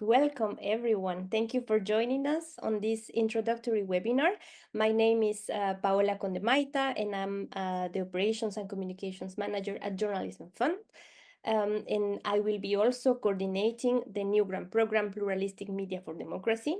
Welcome, everyone. Thank you for joining us on this introductory webinar. My name is Paola Condemaita, and I'm the Operations and Communications Manager at Journalism Fund. And I will be also coordinating the new grant program, Pluralistic Media for Democracy,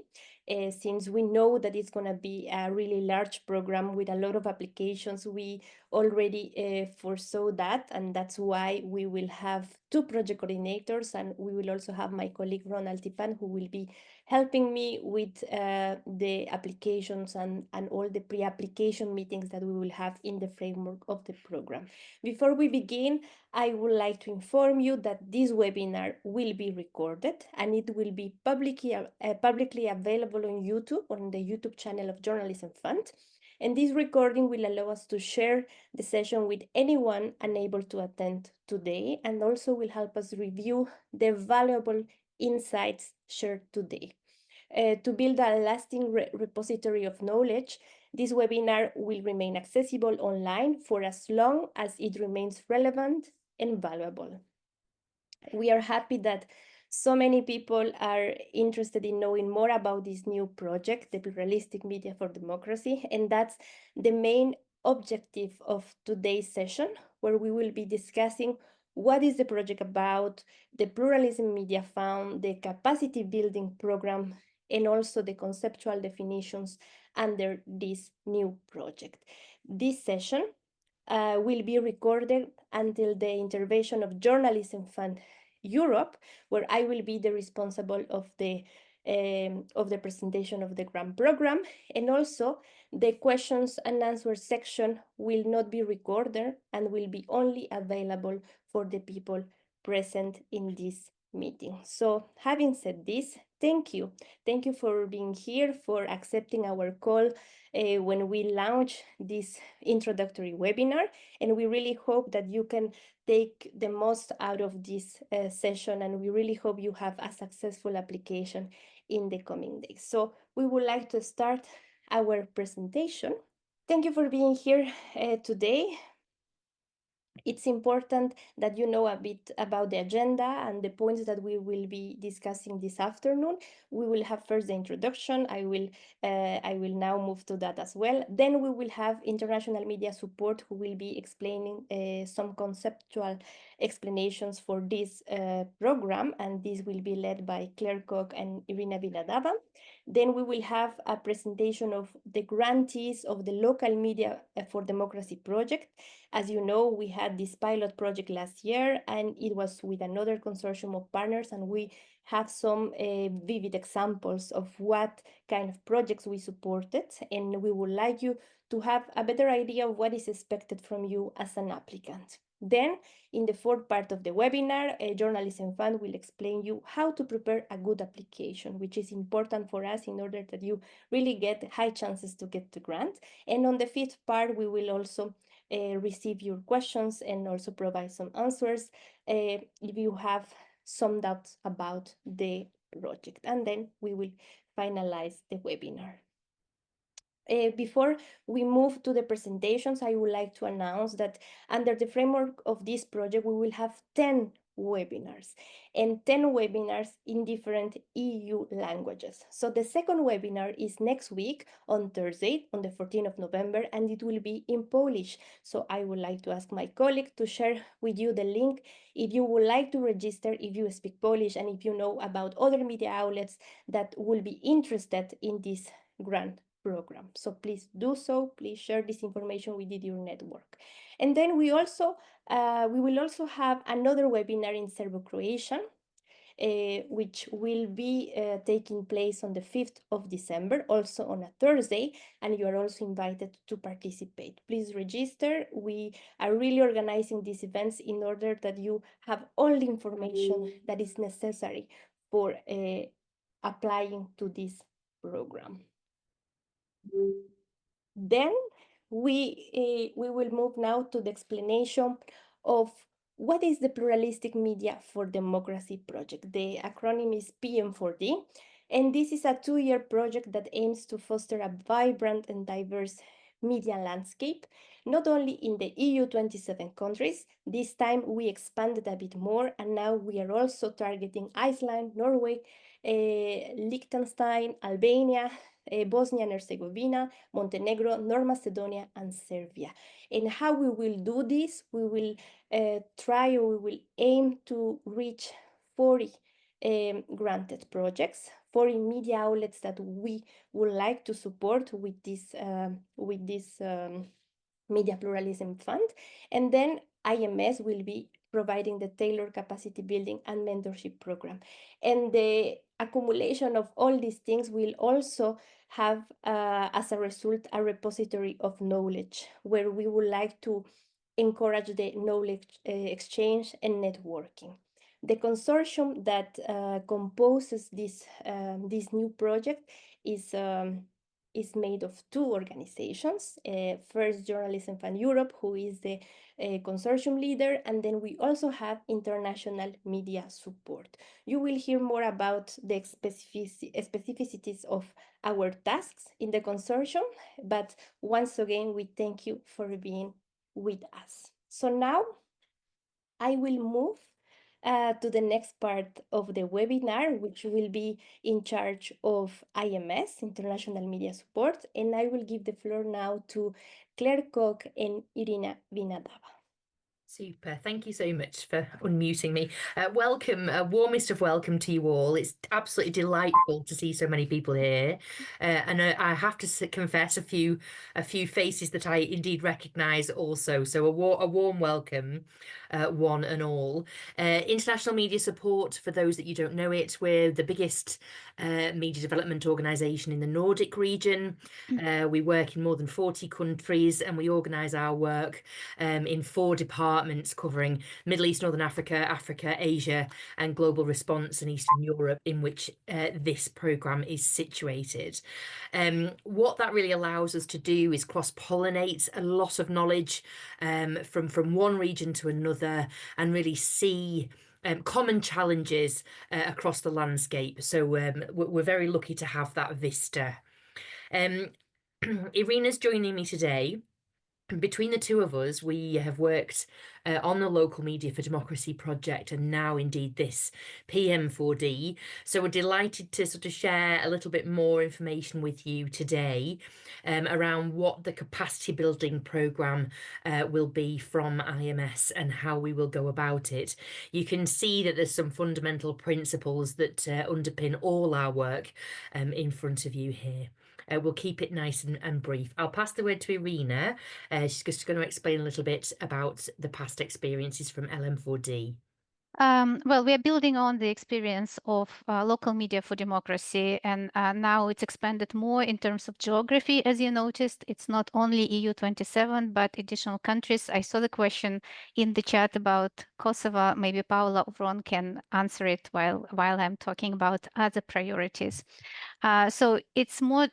since we know that it's going to be a really large program with a lot of applications. We already foresaw that, and that's why we will have two project coordinators, and we will also have my colleague Ronald Tipan, who will be helping me with the applications and all the pre-application meetings that we will have in the framework of the program. Before we begin, I would like to inform you that this webinar will be recorded and it will be publicly available on YouTube, on the YouTube channel of Journalism Fund. And this recording will allow us to share the session with anyone unable to attend today, and also will help us review the valuable insights shared today. To build a lasting repository of knowledge, this webinar will remain accessible online for as long as it remains relevant and valuable. We are happy that so many people are interested in knowing more about this new project, the Pluralistic Media for Democracy, and that's the main objective of today's session, where we will be discussing what is the project about, the Pluralism Media Fund, the capacity building program, and also the conceptual definitions under this new project. This session will be recorded until the intervention of Journalism Fund Europe, where I will be the responsible of the presentation of the grant program, and also the questions and answers section will not be recorded and will be only available for the people present in this meeting. So having said this, thank you. Thank you for being here, for accepting our call when we launch this introductory webinar. And we really hope that you can take the most out of this session, and we really hope you have a successful application in the coming days. So we would like to start our presentation. Thank you for being here today. It's important that you know a bit about the agenda and the points that we will be discussing this afternoon. We will have first the introduction. I will now move to that as well. Then we will have international media support, who will be explaining some conceptual explanations for this program, and this will be led by Claire Koch and Irina Viladava. Then we will have a presentation of the grantees of the Local Media for Democracy project. As you know, we had this pilot project last year, and it was with another consortium of partners, and we have some vivid examples of what kind of projects we supported, and we would like you to have a better idea of what is expected from you as an applicant. Then, in the fourth part of the webinar, Journalism Fund will explain you how to prepare a good application, which is important for us in order that you really get high chances to get the grant. And on the fifth part, we will also receive your questions and also provide some answers if you have some doubts about the project. And then we will finalize the webinar. Before we move to the presentations, I would like to announce that under the framework of this project, we will have 10 webinars and 10 webinars in different EU languages. So the second webinar is next week on Thursday, on the 14th of November, and it will be in Polish. So I would like to ask my colleague to share with you the link if you would like to register, if you speak Polish, and if you know about other media outlets that will be interested in this grant program. So please do so. Please share this information with your network. And then we will also have another webinar in Serbo-Croatian, which will be taking place on the 5th of December, also on a Thursday, and you are also invited to participate. Please register. We are really organizing these events in order that you have all the information that is necessary for applying to this program. Then we will move now to the explanation of what is the Pluralistic Media for Democracy project. The acronym is PM4D, and this is a 2-year project that aims to foster a vibrant and diverse media landscape, not only in the EU 27 countries. This time we expanded a bit more, and now we are also targeting Iceland, Norway, Liechtenstein, Albania, Bosnia and Herzegovina, Montenegro, North Macedonia, and Serbia. And how we will do this, we will we will aim to reach 40 granted projects, 40 media outlets that we would like to support with this Media Pluralism Fund. And then IMS will be providing the tailored capacity building and mentorship program. And the accumulation of all these things will also have, as a result, a repository of knowledge where we would like to encourage the knowledge exchange and networking. The consortium that composes this new project is made of two organizations. First, Journalism Fund Europe, who is the consortium leader, and then we also have international media support. You will hear more about the specificities of our tasks in the consortium, but once again, we thank you for being with us. So now I will move to the next part of the webinar, which will be in charge of IMS, International Media Support, and I will give the floor now to Claire Koch and Irina Vinadava. Super. Thank you so much for unmuting me. Welcome, warmest of welcome to you all. It's absolutely delightful to see so many people here. And I have to confess a few faces that I indeed recognise also. So a warm welcome, one and all. International Media Support, for those that you don't know it, we're the biggest media development organisation in the Nordic region. We work in more than 40 countries, and we organise our work in 4 departments covering Middle East, Northern Africa, Africa, Asia, and global response in Eastern Europe, in which this programme is situated. What that really allows us to do is cross-pollinate a lot of knowledge from one region to another, and really see common challenges across the landscape. So we're very lucky to have that vista. Irina's joining me today. Between the two of us, we have worked on the Local Media for Democracy project, and now indeed this PM4D. So we're delighted to sort of share a little bit more information with you today around what the capacity building programme will be from IMS and how we will go about it. You can see that there's some fundamental principles that underpin all our work in front of you here. We'll keep it nice and brief. I'll pass the word to Irina. She's just going to explain a little bit about the past experiences from LM4D. Well, we are building on the experience of local media for democracy, and now it's expanded more in terms of geography. As you noticed, it's not only EU 27, but additional countries. I saw the question in the chat about Kosovo. Maybe Paula or Ron can answer it while I'm talking about other priorities. So it's more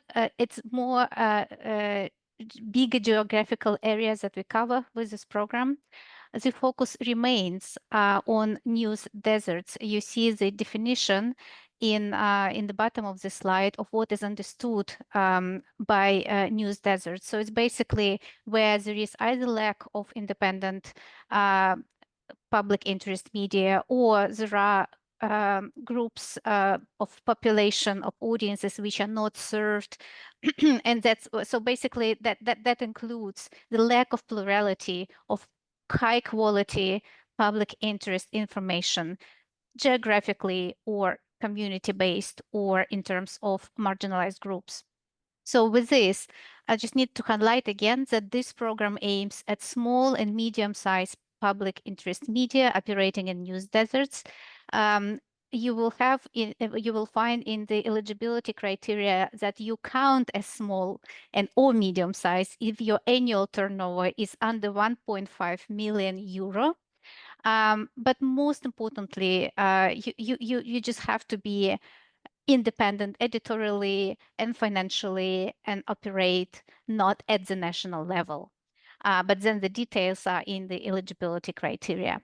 bigger geographical areas that we cover with this program. The focus remains on news deserts. You see the definition in the bottom of the slide of what is understood by news deserts. So it's basically where there is either lack of independent public interest media, or there are groups of population, of audiences which are not served. And that's so basically that includes the lack of plurality of high quality public interest information, geographically or community based, or in terms of marginalized groups. So with this, I just need to highlight again that this program aims at small and medium-sized public interest media operating in news deserts. You will find in the eligibility criteria that you count as small and or medium size if your annual turnover is under 1.5 million euro. But most importantly, you just have to be independent editorially and financially and operate not at the national level. But then the details are in the eligibility criteria.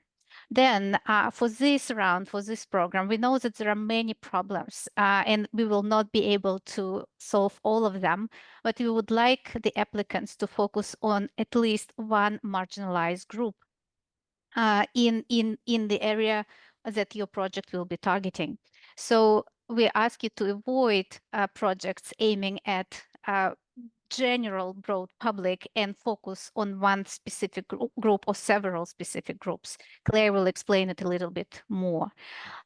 Then for this round, for this program, we know that there are many problems and we will not be able to solve all of them, but we would like the applicants to focus on at least one marginalized group in the area that your project will be targeting. So we ask you to avoid projects aiming at general broad public and focus on one specific group or several specific groups. Claire will explain it a little bit more.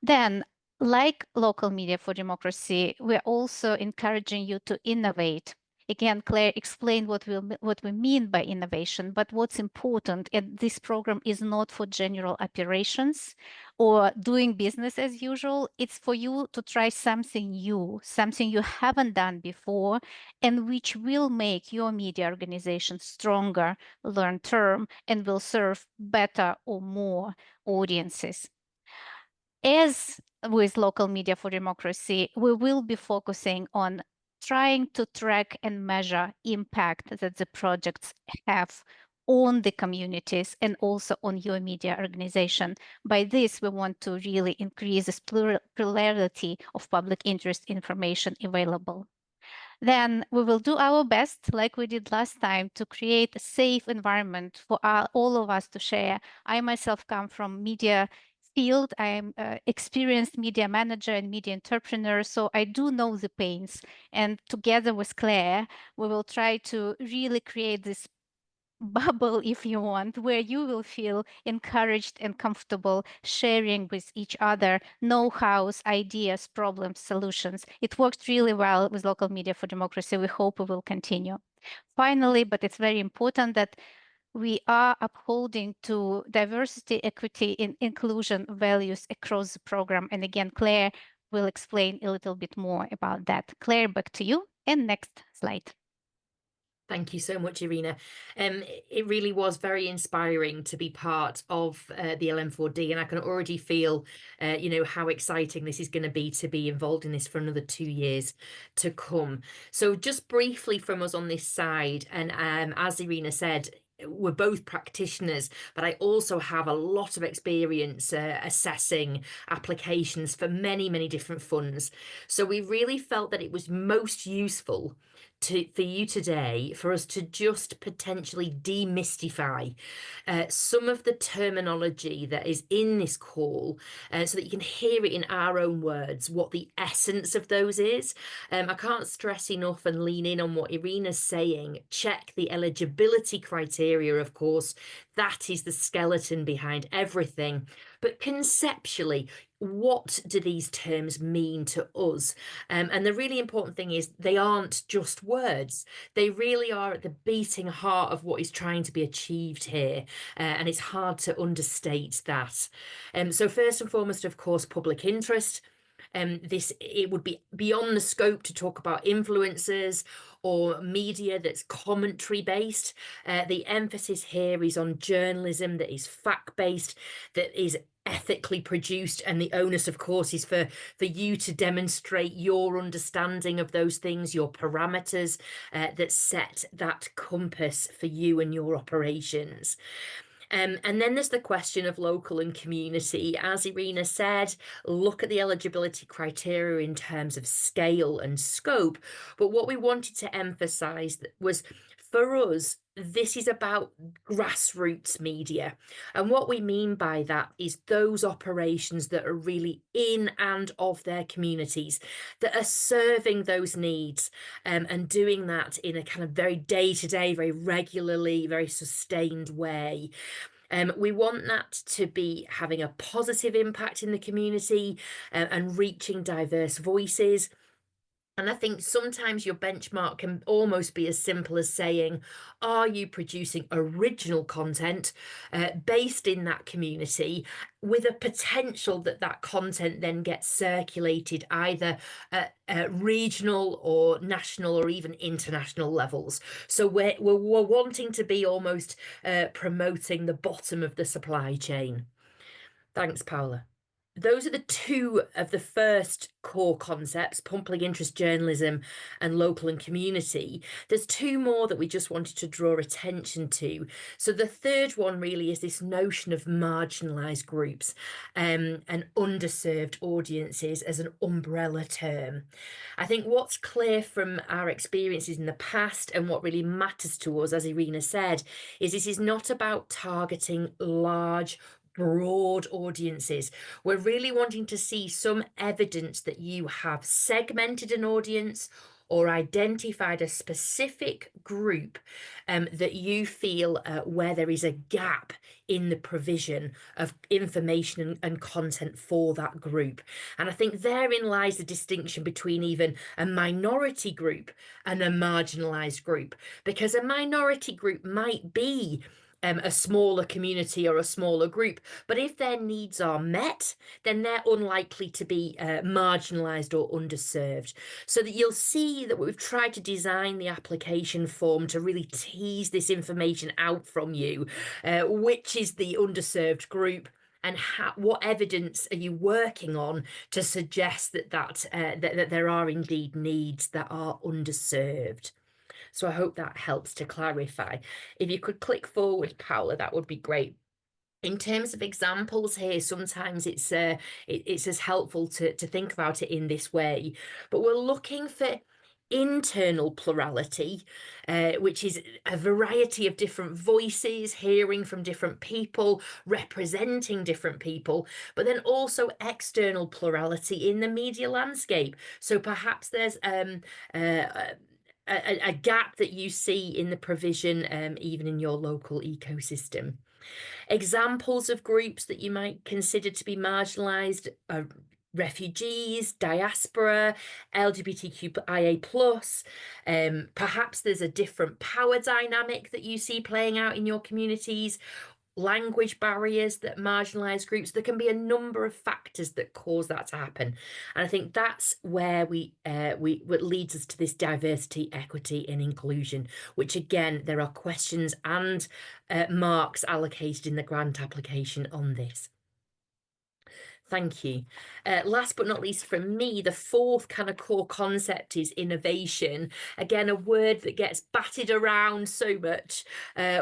Then, like local media for democracy, we're also encouraging you to innovate. Again, Claire explained what we mean by innovation, but what's important, and this program is not for general operations or doing business as usual. It's for you to try something new, something you haven't done before, and which will make your media organization stronger long term and will serve better or more audiences. As with local media for democracy, we will be focusing on trying to track and measure impact that the projects have on the communities and also on your media organization. By this, we want to really increase this plurality of public interest information available. Then we will do our best, like we did last time, to create a safe environment for all of us to share. I myself come from media field. I am an experienced media manager and media entrepreneur, so I do know the pains. And together with Claire, we will try to really create this bubble, if you want, where you will feel encouraged and comfortable sharing with each other know-hows, ideas, problems, solutions. It worked really well with local media for democracy. We hope it will continue. Finally, but it's very important that we are upholding to diversity, equity, and inclusion values across the program. And again, Claire will explain a little bit more about that. Claire, back to you. And next slide. Thank you so much, Irina. It really was very inspiring to be part of the LM4D, and I can already feel, how exciting this is going to be involved in this for another 2 years to come. So just briefly from us on this side, and as Irina said, we're both practitioners, but I also have a lot of experience assessing applications for many, many different funds. So we really felt that it was most useful for you today for us to just potentially demystify some of the terminology that is in this call so that you can hear it in our own words, what the essence of those is. I can't stress enough and lean in on what Irina's saying. Check the eligibility criteria, of course. That is the skeleton behind everything. But conceptually, what do these terms mean to us? And the really important thing is they aren't just words. They really are at the beating heart of what is trying to be achieved here. And it's hard to understate that. So first and foremost, of course, public interest. It would be beyond the scope to talk about influencers or media that's commentary based. The emphasis here is on journalism that is fact based, that is ethically produced, and the onus, of course, is for you to demonstrate your understanding of those things, your parameters that set that compass for you and your operations. And then there's the question of local and community. As Irina said, look at the eligibility criteria in terms of scale and scope. But what we wanted to emphasize was, for us, this is about grassroots media. And what we mean by that is those operations that are really in and of their communities, that are serving those needs and doing that in a kind of very day-to-day, very regularly, very sustained way. We want that to be having a positive impact in the community and reaching diverse voices. And I think sometimes your benchmark can almost be as simple as saying, are you producing original content based in that community with a potential that that content then gets circulated either at regional or national or even international levels? So we're wanting to be almost promoting the bottom of the supply chain. Thanks, Paula. those are the two of the first core concepts, public interest journalism and local and community. There's two more that we just wanted to draw attention to. So the third one really is this notion of marginalised groups and underserved audiences as an umbrella term. I think what's clear from our experiences in the past and what really matters to us, as Irina said, is this is not about targeting large, broad audiences. We're really wanting to see some evidence that you have segmented an audience or identified a specific group that you feel where there is a gap in the provision of information and content for that group. And I think therein lies the distinction between even a minority group and a marginalised group, because a minority group might be a smaller community or a smaller group, but if their needs are met, then they're unlikely to be marginalised or underserved. So that you'll see that we've tried to design the application form to really tease this information out from you, which is the underserved group, and what evidence are you working on to suggest that there are indeed needs that are underserved. So I hope that helps to clarify. If you could click forward, Paula, that would be great. In terms of examples here, sometimes it's as helpful to think about it in this way, but we're looking for internal plurality, which is a variety of different voices, hearing from different people, representing different people, but then also external plurality in the media landscape. So perhaps there's a gap that you see in the provision, even in your local ecosystem. Examples of groups that you might consider to be marginalised are refugees, diaspora, LGBTQIA+. Perhaps there's a different power dynamic that you see playing out in your communities, language barriers that marginalize groups. There can be a number of factors that cause that to happen, and I think that's where what leads us to this diversity, equity and inclusion, which again there are questions and marks allocated in the grant application on this. Thank you. Last but not least from me, the fourth kind of core concept is innovation. Again, a word that gets batted around so much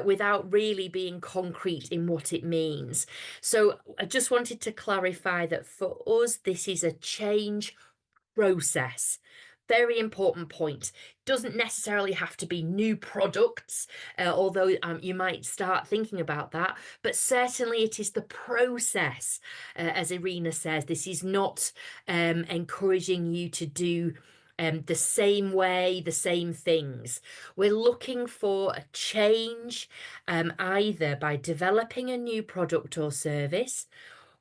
without really being concrete in what it means. So I just wanted to clarify that for us, this is a change process. Very important point. Doesn't necessarily have to be new products, although you might start thinking about that, but certainly it is the process. As Irina says, this is not encouraging you to do the same way, the same things. We're looking for a change, either by developing a new product or service,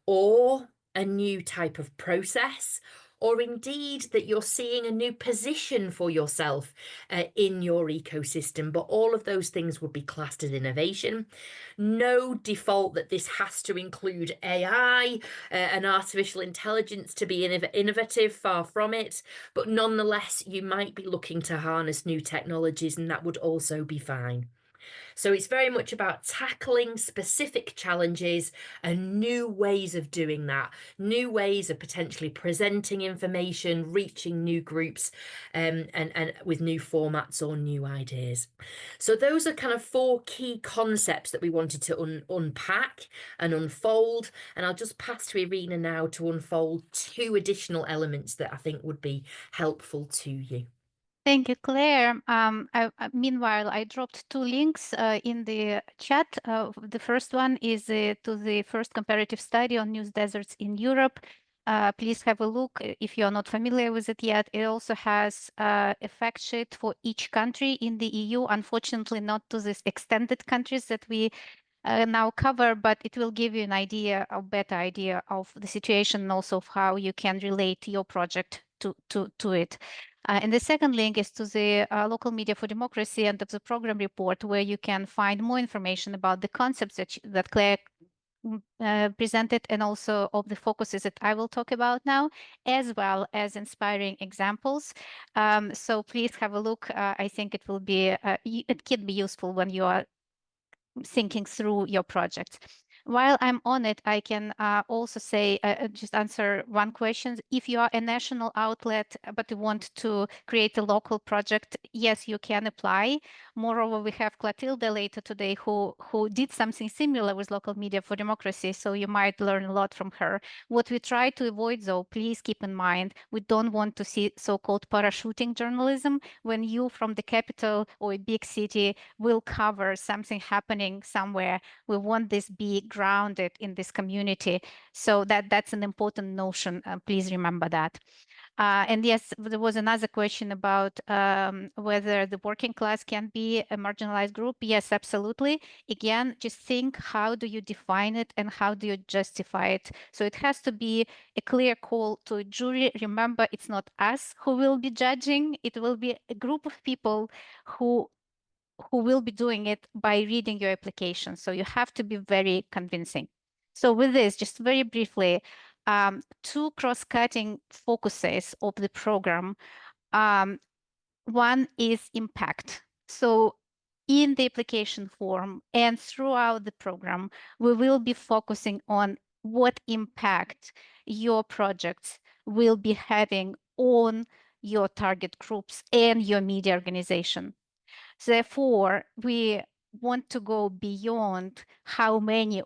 or a new type of process, or indeed that you're seeing a new position for yourself in your ecosystem. But all of those things would be classed as innovation. No default that this has to include AI and artificial intelligence to be innovative, far from it. But nonetheless, you might be looking to harness new technologies, and that would also be fine. So it's very much about tackling specific challenges and new ways of doing that, new ways of potentially presenting information, reaching new groups, and with new formats or new ideas. So those are kind of four key concepts that we wanted to unpack and unfold. And I'll just pass to Irina now to unfold two additional elements that I think would be helpful to you. Thank you, Claire. Meanwhile, I dropped two links in the chat. The first one is to the first comparative study on news deserts in Europe. Please have a look if you're not familiar with it yet. It also has a fact sheet for each country in the EU, unfortunately not to the extended countries that we now cover, but it will give you an idea, a better idea of the situation and also of how you can relate your project to it. And the second link is to the Local Media for Democracy and of the program report, where you can find more information about the concepts that Claire presented, and also of the focuses that I will talk about now, as well as inspiring examples. So please have a look. I think it will be, it can be useful when you are thinking through your project. While I'm on it, I can also say, just answer one question. If you are a national outlet, but you want to create a local project, yes, you can apply. Moreover, we have Clotilde later today who did something similar with Local Media for Democracy, so you might learn a lot from her. What we try to avoid, though, please keep in mind, we don't want to see so-called parachuting journalism, when you from the capital or a big city will cover something happening somewhere. We want this be grounded in this community. So that's an important notion. Please remember that. And yes, there was another question about whether the working class can be a marginalized group. Yes, absolutely. Again, just think, how do you define it and how do you justify it? So it has to be a clear call to a jury. Remember, it's not us who will be judging. It will be a group of people who will be doing it by reading your application. So you have to be very convincing. So with this, just very briefly, two cross-cutting focuses of the program. One is impact. So in the application form and throughout the program, we will be focusing on what impact your projects will be having on your target groups and your media organization. Therefore, we want to go beyond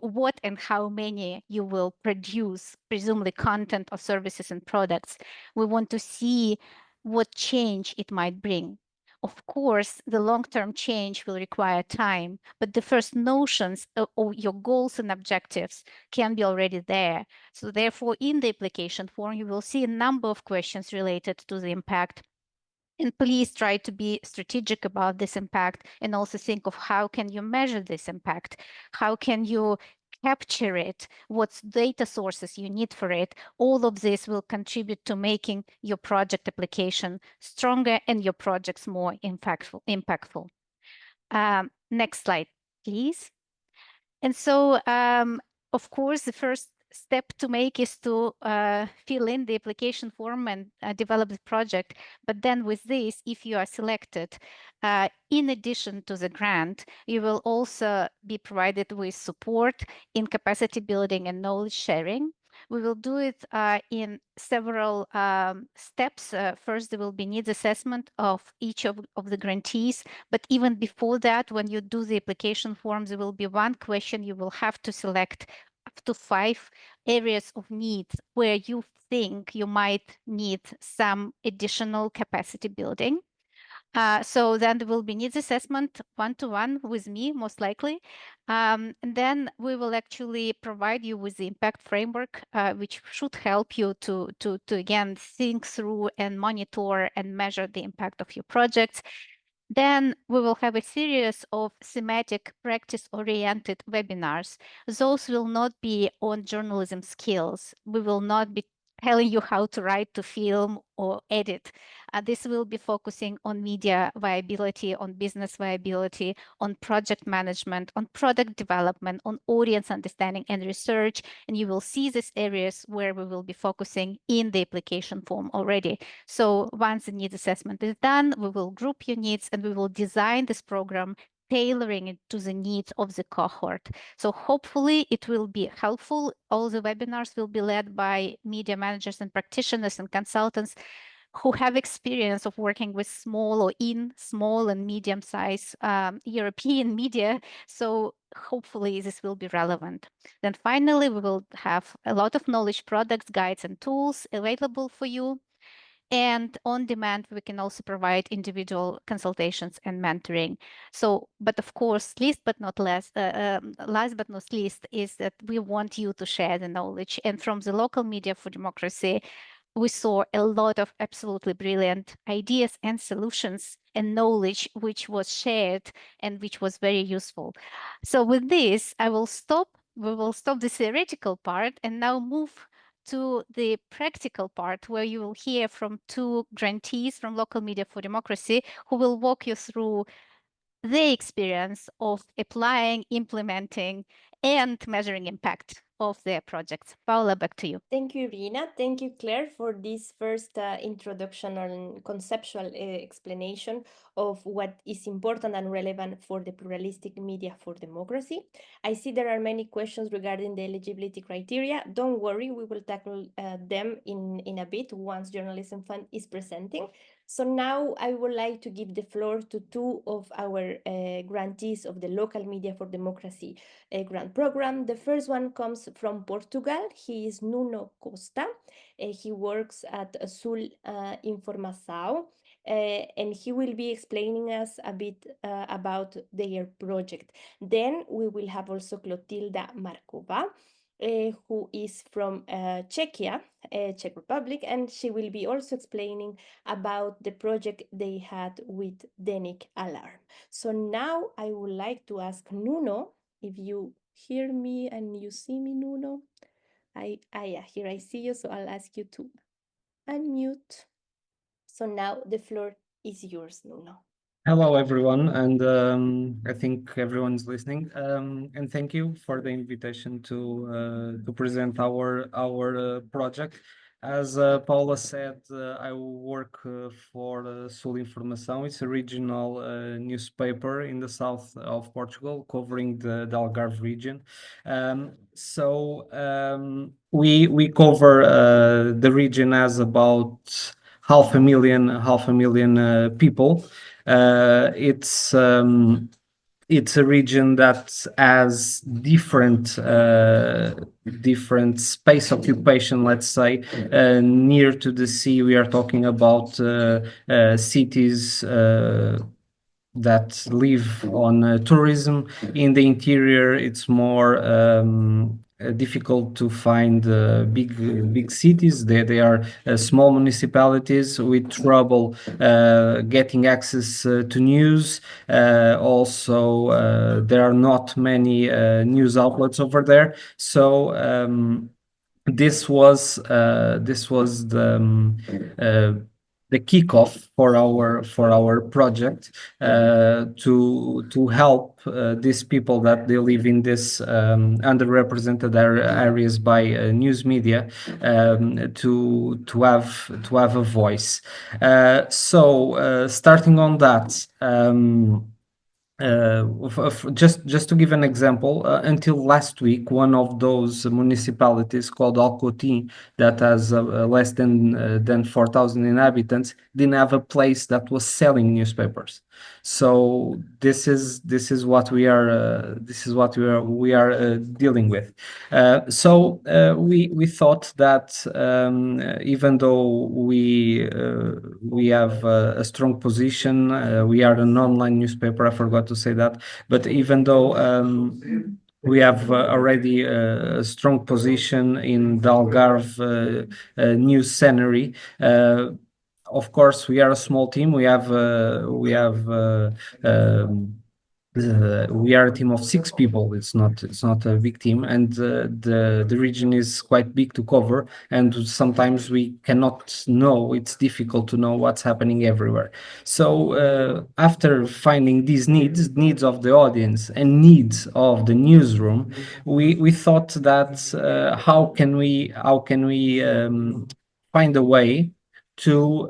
what and how many you will produce, presumably content or services and products. We want to see what change it might bring. Of course, the long-term change will require time, but the first notions of your goals and objectives can be already there. So therefore, in the application form, you will see a number of questions related to the impact. And please try to be strategic about this impact and also think of how can you measure this impact? How can you capture it? What data sources you need for it? All of this will contribute to making your project application stronger and your projects more impactful. Next slide, please. And so, of course, the first step to make is to fill in the application form and develop the project. But then with this, if you are selected, in addition to the grant, you will also be provided with support in capacity building and knowledge sharing. We will do it in several steps. First, there will be needs assessment of each of the grantees. But even before that, when you do the application forms, there will be one question you will have to select up to 5 areas of needs where you think you might need some additional capacity building. So then there will be needs assessment one-to-one with me, most likely. And then we will actually provide you with the impact framework, which should help you to again, think through and monitor and measure the impact of your projects. Then we will have a series of thematic practice-oriented webinars. Those will not be on journalism skills. We will not be telling you how to write to film or edit. This will be focusing on media viability, on business viability, on project management, on product development, on audience understanding and research. And you will see these areas where we will be focusing in the application form already. So once the needs assessment is done, we will group your needs and we will design this program tailoring it to the needs of the cohort. So hopefully it will be helpful. All the webinars will be led by media managers and practitioners and consultants who have experience of working with small or in small and medium-sized European media. So hopefully this will be relevant. Then finally, we will have a lot of knowledge products, guides, and tools available for you. And on demand, we can also provide individual consultations and mentoring. So, but of course, last but not least is that we want you to share the knowledge. And from the Local Media for Democracy, we saw a lot of absolutely brilliant ideas and solutions and knowledge which was shared and which was very useful. So with this, I will stop. We will stop the theoretical part and now move to the practical part where you will hear from two grantees from Local Media for Democracy who will walk you through their experience of applying, implementing, and measuring impact. of their projects. Paula, back to you. Thank you, Irina. Thank you, Claire, for this first introduction and conceptual explanation of what is important and relevant for the pluralistic media for democracy. I see there are many questions regarding the eligibility criteria. Don't worry, we will tackle them in a bit once Journalism Fund is presenting. So now I would like to give the floor to two of our grantees of the Local Media for Democracy grant program. The first one comes from Portugal. He is Nuno Costa. He works at Sul Informação. And he will be explaining us a bit about their project. Then we will have also Clotilda Markova, who is from Czechia, Czech Republic, and she will be also explaining about the project they had with Denik Alarm. So now I would like to ask Nuno, if you hear me and you see me, Nuno. Yeah, here I see you, so I'll ask you to unmute. So now the floor is yours, Nuno. Hello, everyone, and I think everyone's listening. And thank you for the invitation to present our project. As Paula said, I work for Sul Informação. It's a regional newspaper in the south of Portugal, covering the Algarve region. We cover the region as about half a million people. It's a region that has different space occupation, let's say. Near to the sea, we are talking about cities that live on tourism. In the interior, it's more difficult to find big cities. They are small municipalities with trouble getting access to news. Also, there are not many news outlets over there. So this was the kickoff for our project to help these people that they live in this underrepresented areas by news media to have a voice. Starting on that. Just to give an example, until last week, one of those municipalities called Alcotim, that has less than 4,000 inhabitants, didn't have a place that was selling newspapers. So this is what we are dealing with. We thought that even though we have a strong position, we are an online newspaper. I forgot to say that, but even though we have already a strong position in the Algarve news scenery. Of course, we are a small team. We are a team of 6 people. It's not a big team, and the region is quite big to cover. And sometimes we cannot know. It's difficult to know what's happening everywhere. So after finding these needs of the audience and needs of the newsroom, we thought that how can we find a way to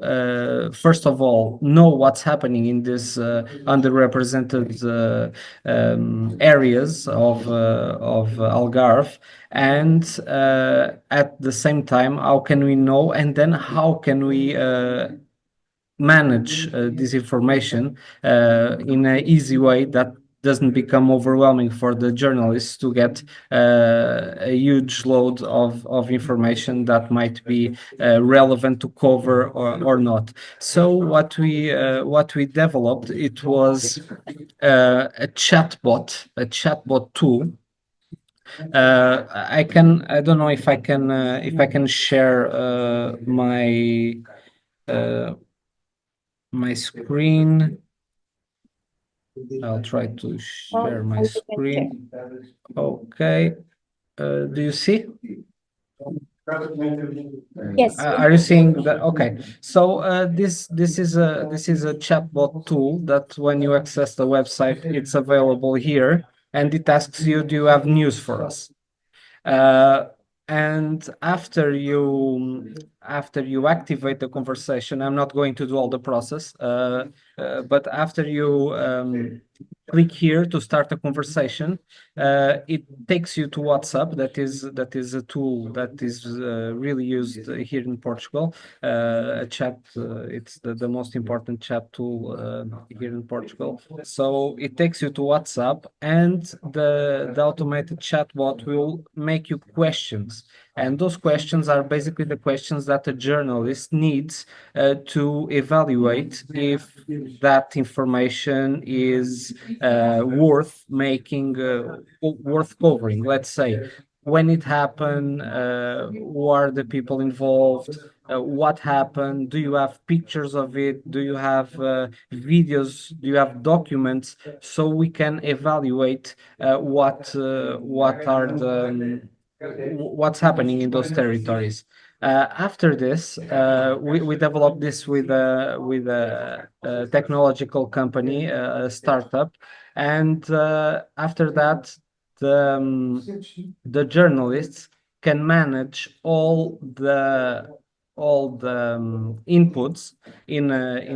first of all know what's happening in this underrepresented areas of Algarve, and at the same time, how can we know, and then how can we manage this information in an easy way that doesn't become overwhelming for the journalists to get a huge load of information that might be relevant to cover or not. So what we developed, it was a chatbot tool. I don't know if I can share my screen. I'll try to share my screen. Okay. Do you see? Yes. Are you seeing that? Okay. So this is a chatbot tool that when you access the website, it's available here, and it asks you, do you have news for us? And after you activate the conversation, I'm not going to do all the process, but after you click here to start a conversation, it takes you to WhatsApp. That is a tool that is really used here in Portugal. A chat, it's the most important chat tool here in Portugal. So it takes you to WhatsApp, and the automated chatbot will make you questions. And those questions are basically the questions that a journalist needs to evaluate if that information is worth making, worth covering. Let's say, when it happened, who are the people involved, what happened, do you have pictures of it, do you have videos, do you have documents, so we can evaluate what are the what's happening in those territories. After this, we developed this with a technological company, a startup, and after that, the journalists can manage all the inputs in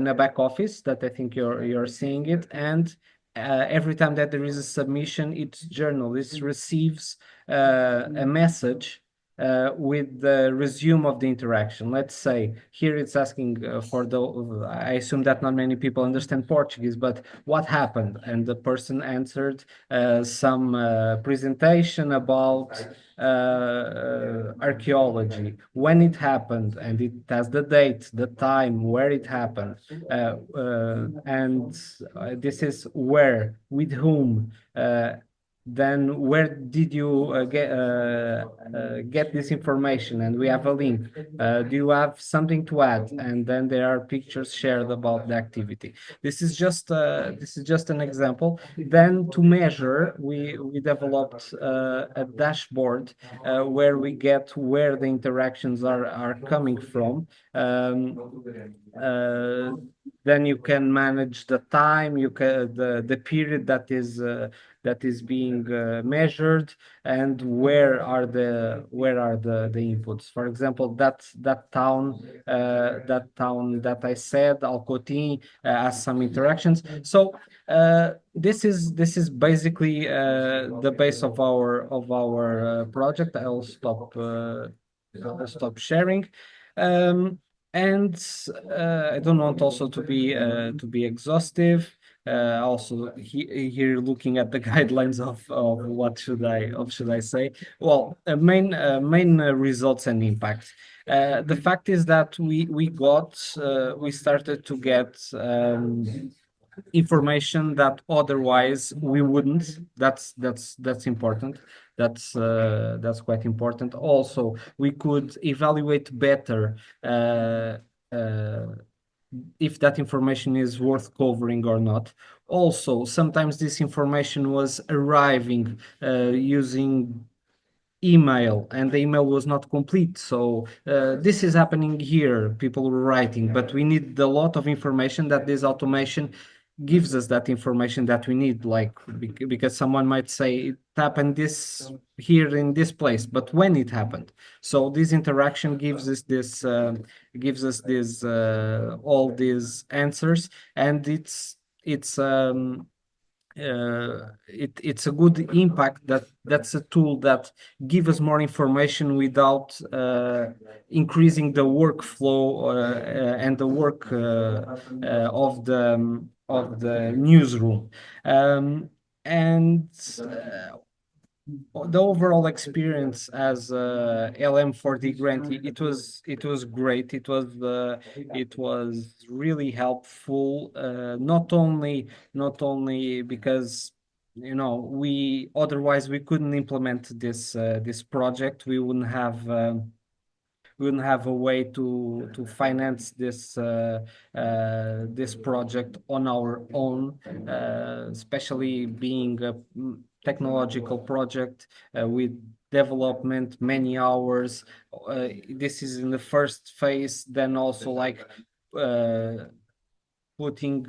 a back office that I think you're seeing it, and every time that there is a submission, each journalist receives a message with the resume of the interaction. Let's say here it's asking for the, I assume that not many people understand Portuguese, but what happened? And the person answered some presentation about archaeology, when it happened, and it has the date, the time, where it happened, and this is where, with whom, then where did you get this information, and we have a link. Do you have something to add? And then there are pictures shared about the activity. This is just an example. Then to measure, we developed a dashboard where we get where the interactions are coming from. Then you can manage the time, you can the period that is being measured, and where are the inputs. For example, that town that I said, Alcotim, has some interactions. So this is basically the base of our project. I'll stop sharing. And I don't want also to be exhaustive. Also here looking at the guidelines of what should I say. Well, main results and impact. The fact is that we started to get information that otherwise we wouldn't. That's important. That's quite important. Also, we could evaluate better if that information is worth covering or not. Also, sometimes this information was arriving using email, and the email was not complete. So this is happening here. People were writing, but we need a lot of information that this automation gives us, that information that we need, like because someone might say it happened this here in this place, but when it happened. So this interaction gives us this all these answers, and it's it's a good impact. That's a tool that gives us more information without increasing the workflow and the work of the newsroom. And the overall experience as LM40 grantee, it was great. It was really helpful. Not only because we otherwise we couldn't implement this project. We wouldn't have a way to finance this project on our own, especially being a technological project with development many hours. This is in the first phase. Then also like putting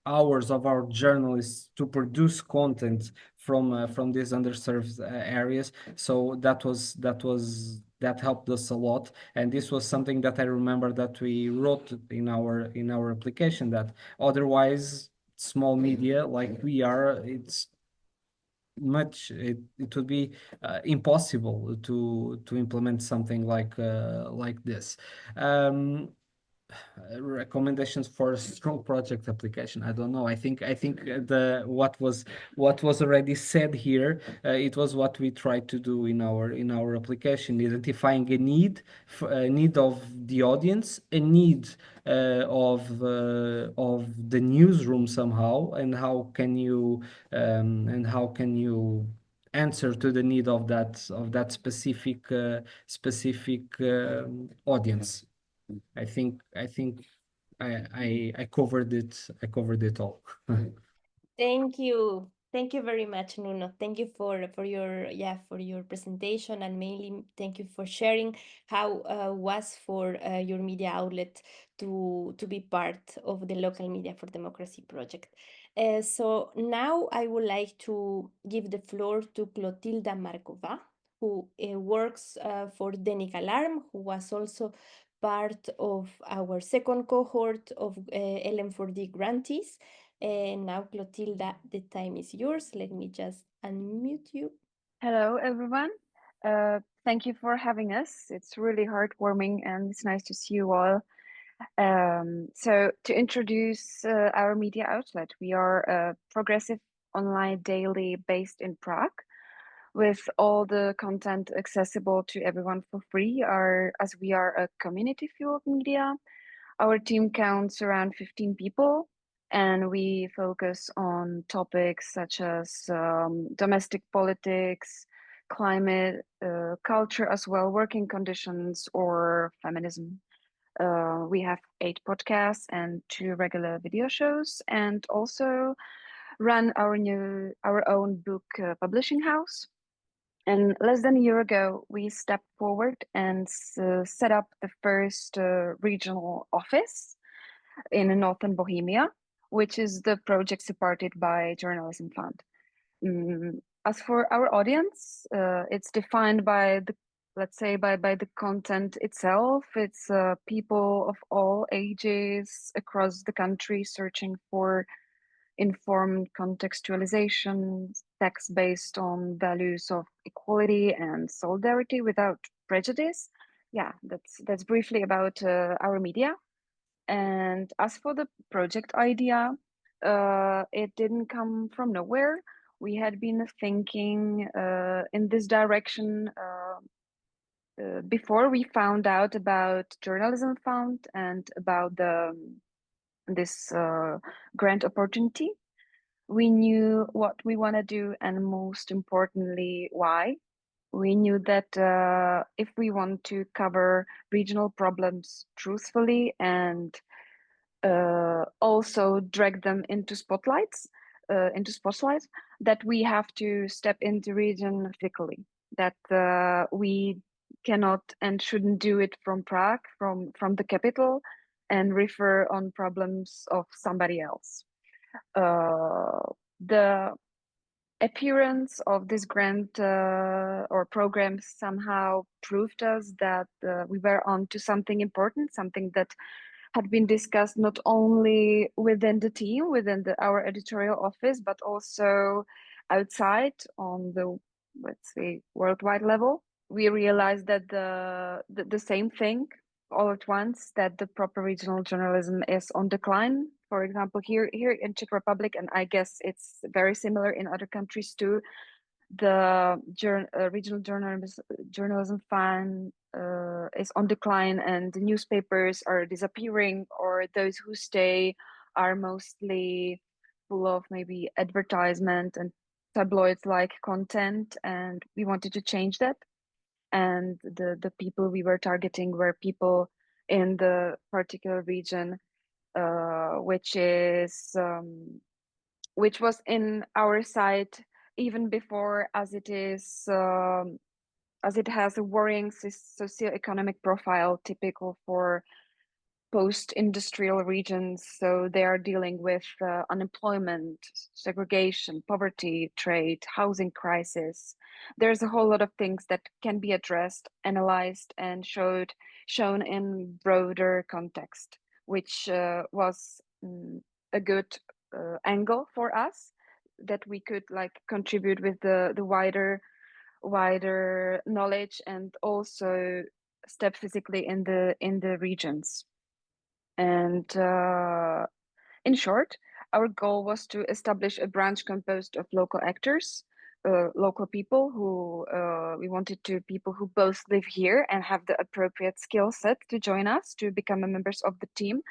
hours of our journalists to produce content from these underserved areas. So that helped us a lot, and this was something that I remember that we wrote in our application, that otherwise small media like we are, it would be impossible to implement something like this. Recommendations for a strong project application. I don't know. I think the what was already said here, it was what we tried to do in our application, identifying a need of the audience, a need of the newsroom somehow, and how can you answer to the need of that specific audience. I think I covered it. I covered it all. Thank you. Thank you very much, Nuno. Thank you for your presentation, and mainly thank you for sharing how was for your media outlet to be part of the Local Media for Democracy project. So now I would like to give the floor to Clotilda Markova, who works for Denik Alarm, who was also part of our second cohort of LM4D grantees. And now, Clotilda, the time is yours. Let me just unmute you. Hello, everyone. Thank you for having us. It's really heartwarming and it's nice to see you all. So to introduce our media outlet, we are a progressive online daily based in Prague, with all the content accessible to everyone for free, as we are a community-fueled media. Our team counts around 15 people, and we focus on topics such as domestic politics, climate, culture as well, working conditions, or feminism. We have 8 podcasts and 2 regular video shows, and also run our own book publishing house. And less than a year ago, we stepped forward and set up the first regional office in northern Bohemia, which is the project supported by Journalism Fund. As for our audience, it's defined by the content itself. It's people of all ages across the country searching for informed contextualization, text based on values of equality and solidarity without prejudice. Yeah, that's briefly about our media. And as for the project idea, it didn't come from nowhere. We had been thinking in this direction before we found out about Journalism Fund and about this grant opportunity. We knew what we want to do, and most importantly, why. We knew that if we want to cover regional problems truthfully and also drag them into spotlights, that we have to step into region physically. That we cannot and shouldn't do it from Prague, from the capital, and refer on problems of somebody else. The appearance of this grant or program somehow proved us that we were on to something important, something that had been discussed not only within the team, within our editorial office, but also outside on the, let's say, worldwide level. We realized that the same thing all at once, that the proper regional journalism is on decline. For example, here in Czech Republic, and I guess it's very similar in other countries too, the regional journalism fund is on decline, and the newspapers are disappearing, or those who stay are mostly full of maybe advertisement and tabloid-like content, and we wanted to change that. And the people we were targeting were people in the particular region, which was in our sight even before, as it has a worrying socioeconomic profile typical for post-industrial regions, so they are dealing with unemployment, segregation, poverty, trade, housing crisis. There's a whole lot of things that can be addressed, analyzed, and shown in broader context, which was a good angle for us, that we could like contribute with the wider knowledge, and also step physically in the regions. And in short, our goal was to establish a branch composed of local actors, local people who we wanted to people who both live here and have the appropriate skill set to join us to become members of the team.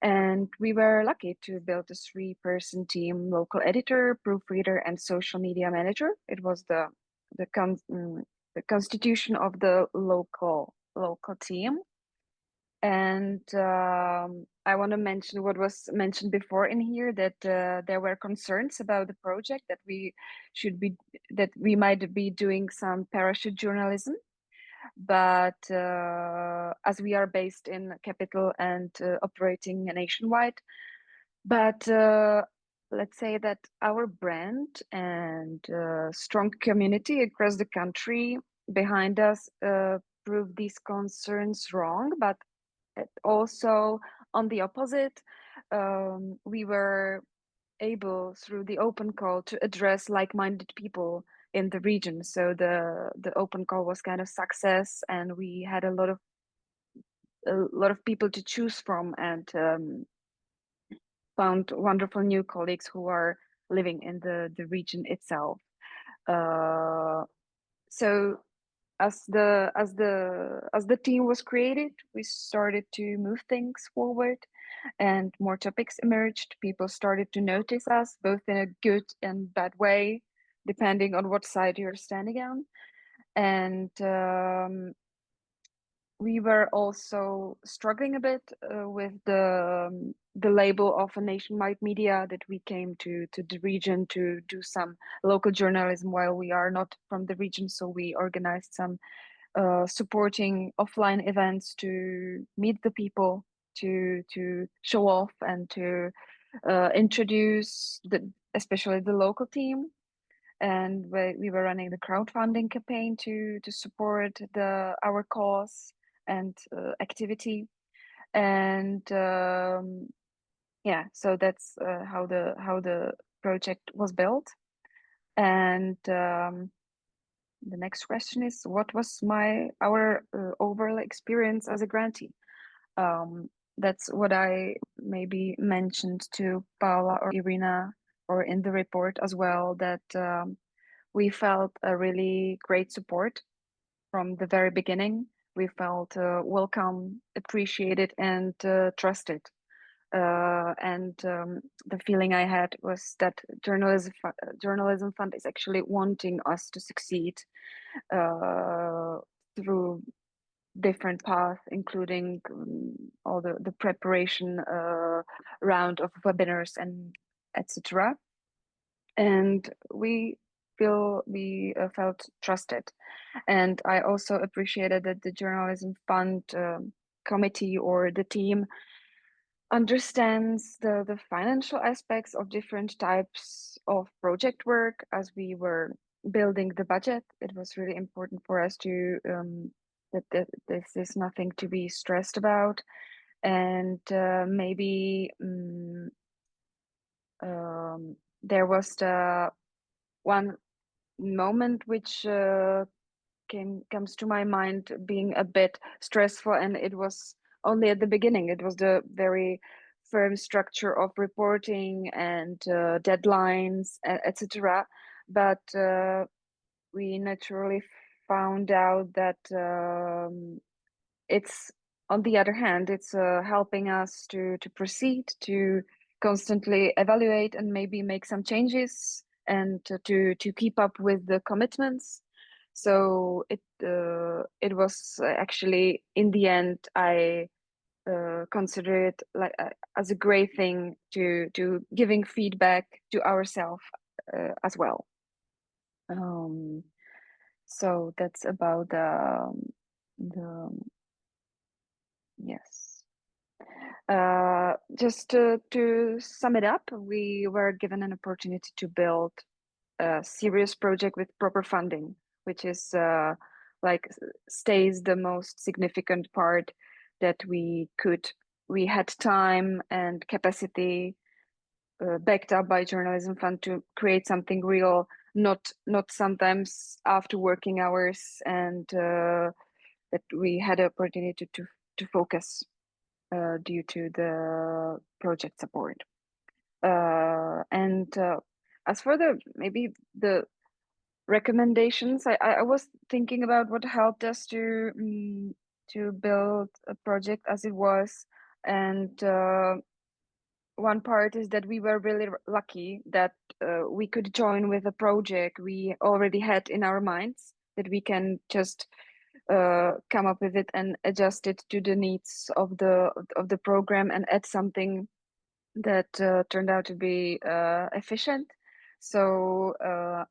And we were lucky to build a 3-person team: local editor, proofreader, and social media manager. It was the constitution of the local team. And I want to mention what was mentioned before in here, that there were concerns about the project, that we might be doing some parachute journalism. But as we are based in capital and operating nationwide, but let's say that our brand and strong community across the country behind us proved these concerns wrong. But also, on the opposite, we were able, through the open call, to address like-minded people in the region. So the open call was kind of success, and we had a lot of people to choose from, and found wonderful new colleagues who are living in the region itself. So as the team was created, we started to move things forward, and more topics emerged. People started to notice us, both in a good and bad way, depending on what side you're standing on. And we were also struggling a bit with the label of a nationwide media, that we came to the region to do some local journalism while we are not from the region. So we organized some supporting offline events to meet the people, to show off, and to introduce especially the local team. And we were running the crowdfunding campaign to support our cause and activity. And yeah, so that's how the project was built. And the next question is, what was our overall experience as a grantee? That's what I maybe mentioned to Paula or Irina, or in the report as well, that we felt a really great support from the very beginning. We felt welcome, appreciated, and trusted. And the feeling I had was that Journalism Fund is actually wanting us to succeed through different paths, including all the preparation round of webinars and etc. And we felt trusted. And I also appreciated that the Journalism Fund committee, or the team, understands the financial aspects of different types of project work. As we were building the budget, it was really important for us to that this is nothing to be stressed about. And maybe there was the one moment which comes to my mind being a bit stressful, and it was only at the beginning. It was the very firm structure of reporting and deadlines, etc. But we naturally found out that it's, on the other hand, it's helping us to proceed, to constantly evaluate and maybe make some changes, and to keep up with the commitments. So it was actually, in the end, I consider it like as a great thing to giving feedback to ourselves as well. So that's about the yes. Just to sum it up, we were given an opportunity to build a serious project with proper funding, which is like stays the most significant part that we had time and capacity backed up by journalism fund to create something real, not sometimes after working hours, and that we had the opportunity to focus due to the project support. And as for maybe the recommendations, I was thinking about what helped us to build a project as it was, and one part is that we were really lucky that we could join with a project we already had in our minds, that we can just come up with it and adjust it to the needs of the program and add something that turned out to be efficient. So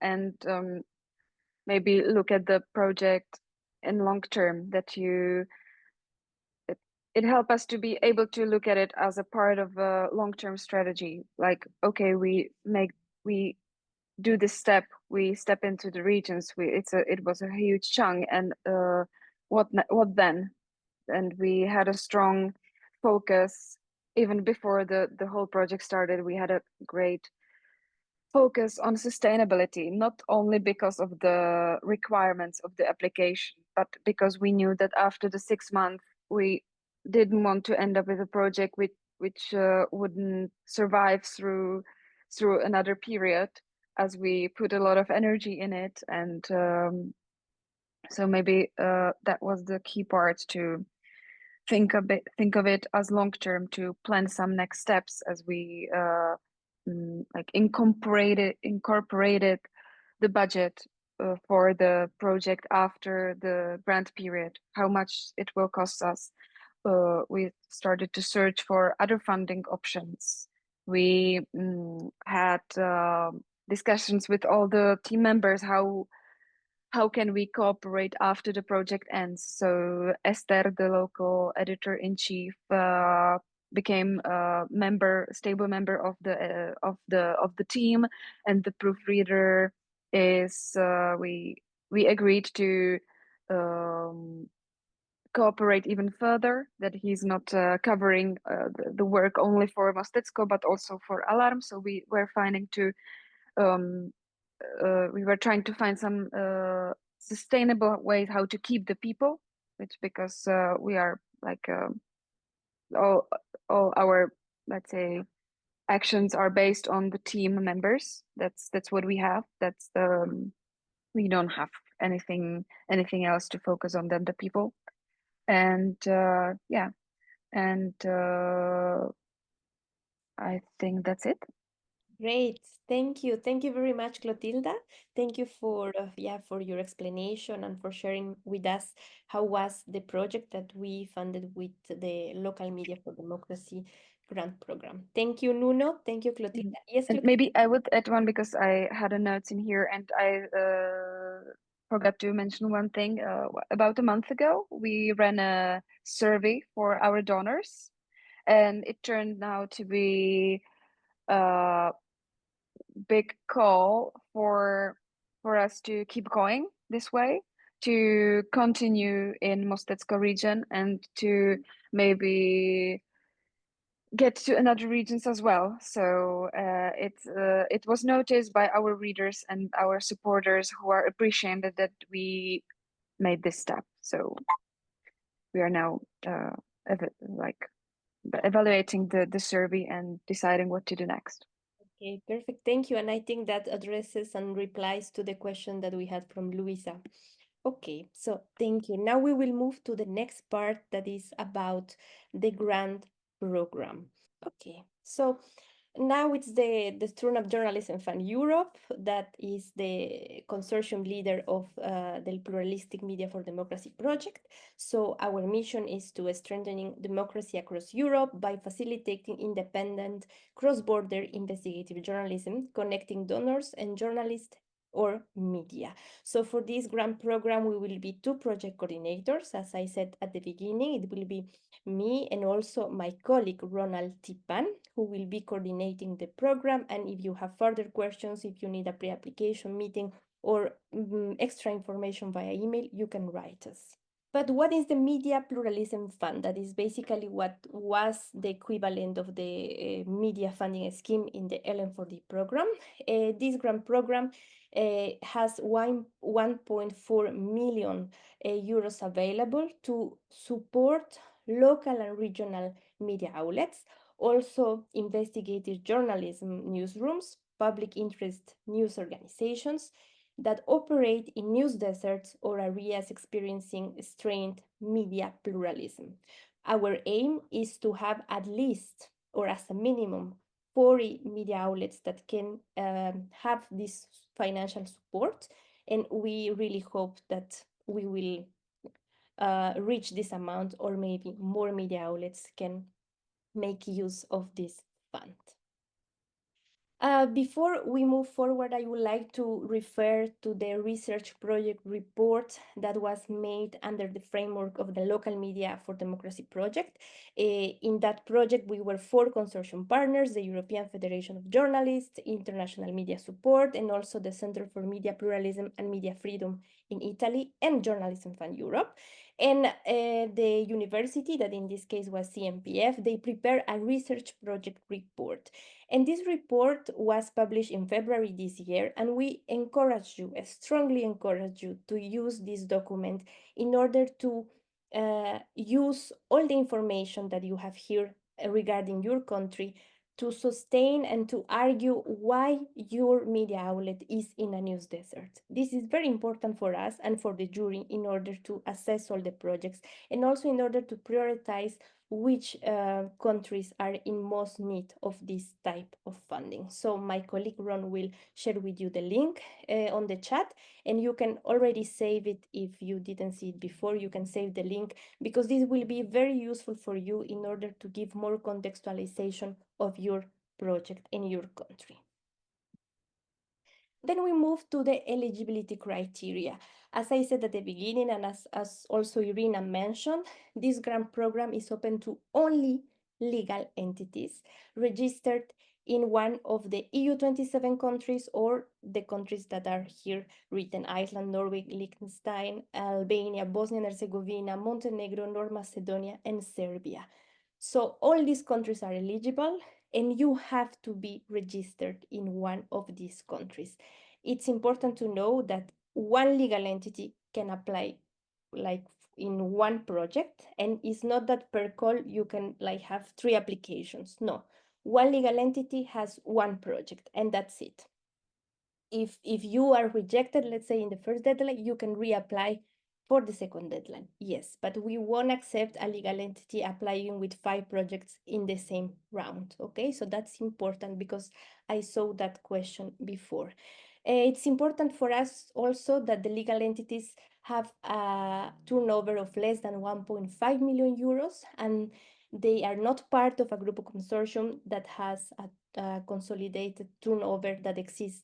and maybe look at the project in long term, that it helped us to be able to look at it as a part of a long-term strategy. Like, okay, we do this step, we step into the regions, it was a huge chunk, and what then? And we had a strong focus even before the whole project started. We had a great focus on sustainability, not only because of the requirements of the application, but because we knew that after the 6 months, we didn't want to end up with a project which wouldn't survive through another period, as we put a lot of energy in it. And so maybe that was the key part, to think of it as long term, to plan some next steps as we like incorporated the budget for the project after the grant period, how much it will cost us. We started to search for other funding options. We had discussions with all the team members, how can we cooperate after the project ends. So Esther, the local editor-in-chief, became a stable member of the team, and the proofreader is we agreed to cooperate even further, that he's not covering the work only for Mostecko but also for Alarm. So we were we were trying to find some sustainable ways how to keep the people, because we are like all our, let's say, actions are based on the team members. That's what we have. That's we don't have anything else to focus on than the people. And yeah, and I think that's it. Great. Thank you. Thank you very much, Clotilda. Thank you for for your explanation and for sharing with us how was the project that we funded with the Local Media for Democracy grant program. Thank you, Nuno. Thank you, Clotilda. Yes, And Clotilda. maybe I would add one, because I had a notes in here, and I forgot to mention one thing. About a month ago, we ran a survey for our donors, and it turned out to be a big call for us to keep going this way, to continue in Mostecko region, and to maybe get to another regions as well. So it was noticed by our readers and our supporters, who are appreciated that we made this step. So we are now evaluating the survey and deciding what to do next. Okay, perfect. Thank you. And I think that addresses and replies to the question that we had from Luisa. Okay, so thank you. Now we will move to the next part, that is about the grant program. Okay, so now it's the Turn Up Journalism Fund Europe that is the consortium leader of the Pluralistic Media for Democracy project. So our mission is to strengthening democracy across Europe by facilitating independent cross-border investigative journalism, connecting donors and journalists or media. So for this grant program, we will be 2 project coordinators. As I said at the beginning, it will be me and also my colleague, Ronald Tipan, who will be coordinating the program. And if you have further questions, if you need a pre-application meeting or extra information via email, you can write us. But what is the Media Pluralism Fund? That is basically what was the equivalent of the media funding scheme in the LM4D program. This grant program has 1.4 million euros available to support local and regional media outlets, also investigative journalism newsrooms, public interest news organizations, that operate in news deserts or areas experiencing strained media pluralism. Our aim is to have at least, or as a minimum, 40 media outlets that can have this financial support, and we really hope that we will reach this amount, or maybe more media outlets can make use of this fund. Before we move forward, I would like to refer to the research project report that was made under the framework of the Local Media for Democracy project. In that project, we were 4 consortium partners: the European Federation of Journalists, International Media Support, and also the Center for Media Pluralism and Media Freedom in Italy, and Journalism Fund Europe. And the university, that in this case was CMPF, they prepared a research project report. And this report was published in February this year, and we encourage you, strongly encourage you, to use this document in order to use all the information that you have here regarding your country to sustain and to argue why your media outlet is in a news desert. This is very important for us and for the jury in order to assess all the projects, and also in order to prioritize which countries are in most need of this type of funding. So my colleague Ron will share with you the link on the chat, and you can already save it. If you didn't see it before, you can save the link, because this will be very useful for you in order to give more contextualization of your project in your country. Then we move to the eligibility criteria. As I said at the beginning, and as also Irina mentioned, this grant program is open to only legal entities registered in one of the EU 27 countries, or the countries that are here written: Iceland, Norway, Liechtenstein, Albania, Bosnia and Herzegovina, Montenegro, North Macedonia, and Serbia. So all these countries are eligible, and you have to be registered in one of these countries. It's important to know that one legal entity can apply like in one project, and it's not that per call you can like have 3 applications. No, one legal entity has one project, and that's it. If you are rejected, let's say in the first deadline, you can reapply for the second deadline. Yes, but we won't accept a legal entity applying with 5 projects in the same round. Okay, so that's important, because I saw that question before. It's important for us also that the legal entities have a turnover of less than 1.5 million euros, and they are not part of a group of consortium that has a consolidated turnover that exceeds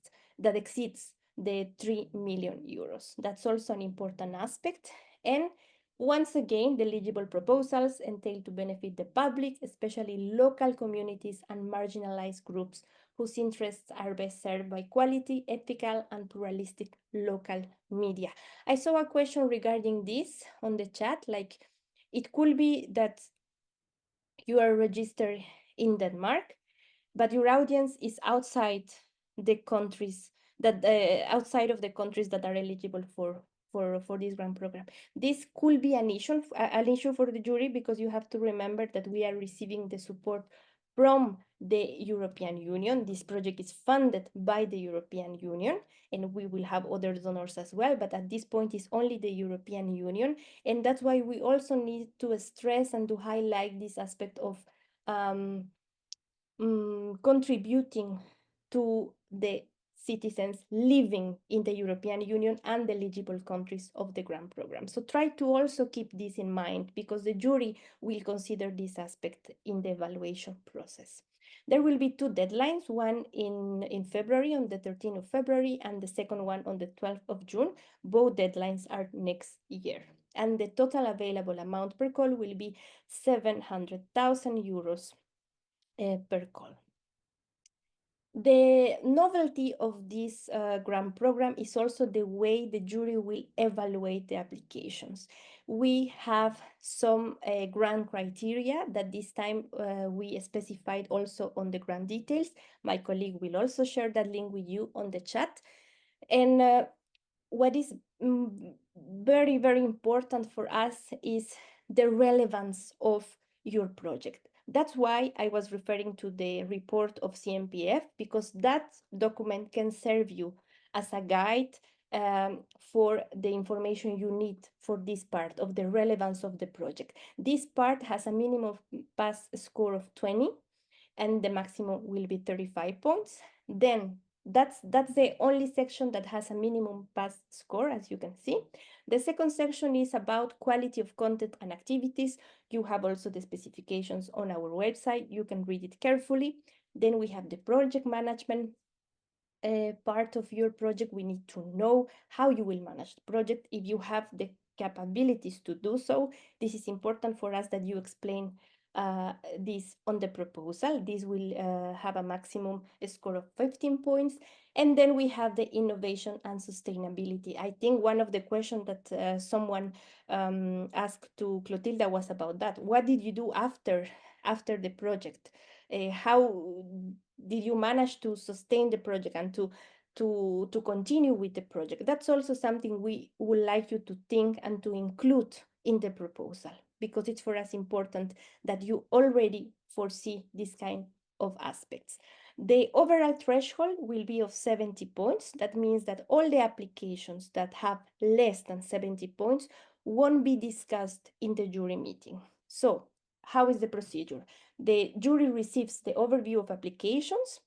the 3 million euros. That's also an important aspect. And once again, the eligible proposals entail to benefit the public, especially local communities and marginalized groups whose interests are best served by quality, ethical, and pluralistic local media. I saw a question regarding this on the chat, like it could be that you are registered in Denmark, but your audience is outside the countries that outside of the countries that are eligible for this grant program. This could be an issue for the jury, because you have to remember that we are receiving the support from the European Union. This project is funded by the European Union, and we will have other donors as well, but at this point it's only the European Union, and that's why we also need to stress and to highlight this aspect of contributing to the citizens living in the European Union and the eligible countries of the grant program. So try to also keep this in mind, because the jury will consider this aspect in the evaluation process. There will be two deadlines, one in February, on the 13th of February, and the second one on the 12th of June. Both deadlines are next year. And the total available amount per call will be 700,000 euros per call. The novelty of this grant program is also the way the jury will evaluate the applications. We have some grant criteria that this time we specified also on the grant details. My colleague will also share that link with you on the chat. And what is very, very important for us is the relevance of your project. That's why I was referring to the report of CMPF, because that document can serve you as a guide for the information you need for this part of the relevance of the project. This part has a minimum pass score of 20, and the maximum will be 35 points. Then that's the only section that has a minimum pass score, as you can see. The second section is about quality of content and activities. You have also the specifications on our website. You can read it carefully. Then we have the project management part of your project. We need to know how you will manage the project, if you have the capabilities to do so. This is important for us that you explain this on the proposal. This will have a maximum score of 15 points. And then we have the innovation and sustainability. I think one of the questions that someone asked to Clotilda was about that. What did you do after the project? How did you manage to sustain the project and to continue with the project? That's also something we would like you to think and to include in the proposal, because it's for us important that you already foresee this kind of aspects. The overall threshold will be of 70 points. That means that all the applications that have less than 70 points won't be discussed in the jury meeting. So how is the procedure? The jury receives the overview of applications,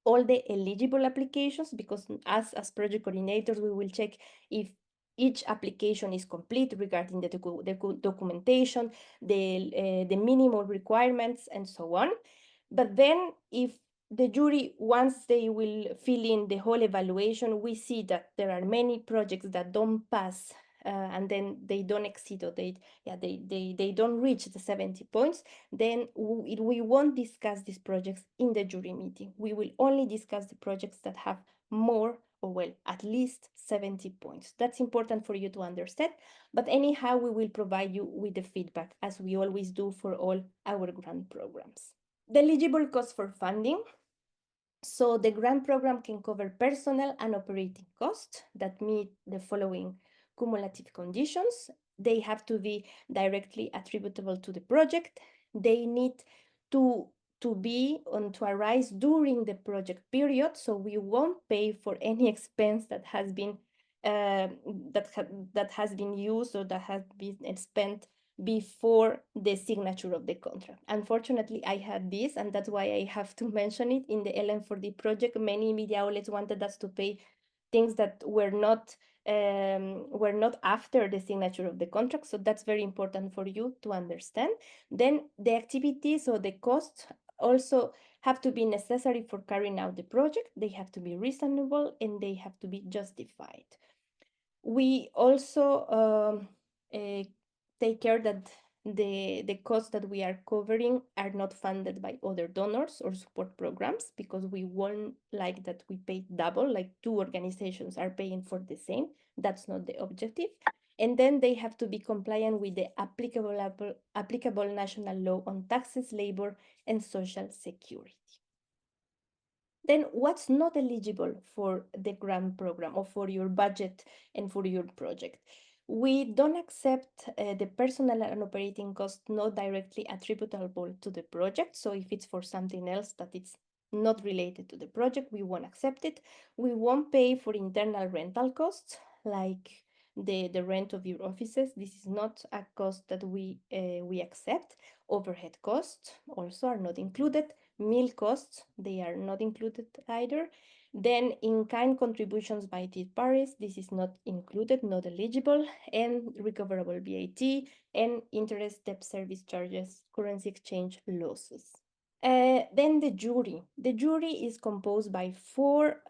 all the eligible applications, because as project coordinators, we will check if each application is complete regarding the documentation, the minimal requirements, and so on. But then if the jury, once they will fill in the whole evaluation, we see that there are many projects that don't pass and then they don't exceed, or they don't reach the 70 points, then we won't discuss these projects in the jury meeting. We will only discuss the projects that have more, or well, at least 70 points. That's important for you to understand. But anyhow, we will provide you with the feedback, as we always do for all our grant programs. The eligible cost for funding. So the grant program can cover personnel and operating costs that meet the following cumulative conditions. They have to be directly attributable to the project. They need to be on to arise during the project period, so we won't pay for any expense that has been that has been used or that has been spent before the signature of the contract. Unfortunately, I had this, and that's why I have to mention it. In the LM4D project, many media outlets wanted us to pay things that were not after the signature of the contract. So that's very important for you to understand. Then the activities or the costs also have to be necessary for carrying out the project. They have to be reasonable and they have to be justified. We also take care that the costs that we are covering are not funded by other donors or support programs, because we won't like that we pay double, like two organizations are paying for the same. That's not the objective. And then they have to be compliant with the applicable national law on taxes, labor, and social security. Then what's not eligible for the grant program or for your budget and for your project? We don't accept the personal and operating costs not directly attributable to the project. So if it's for something else that it's not related to the project, we won't accept it. We won't pay for internal rental costs, like the rent of your offices. This is not a cost that we accept. Overhead costs also are not included. Meal costs, they are not included either. Then in-kind contributions by third parties, this is not included, not eligible, and recoverable VAT and interest, debt service charges, currency exchange losses. Then the jury. The jury is composed by four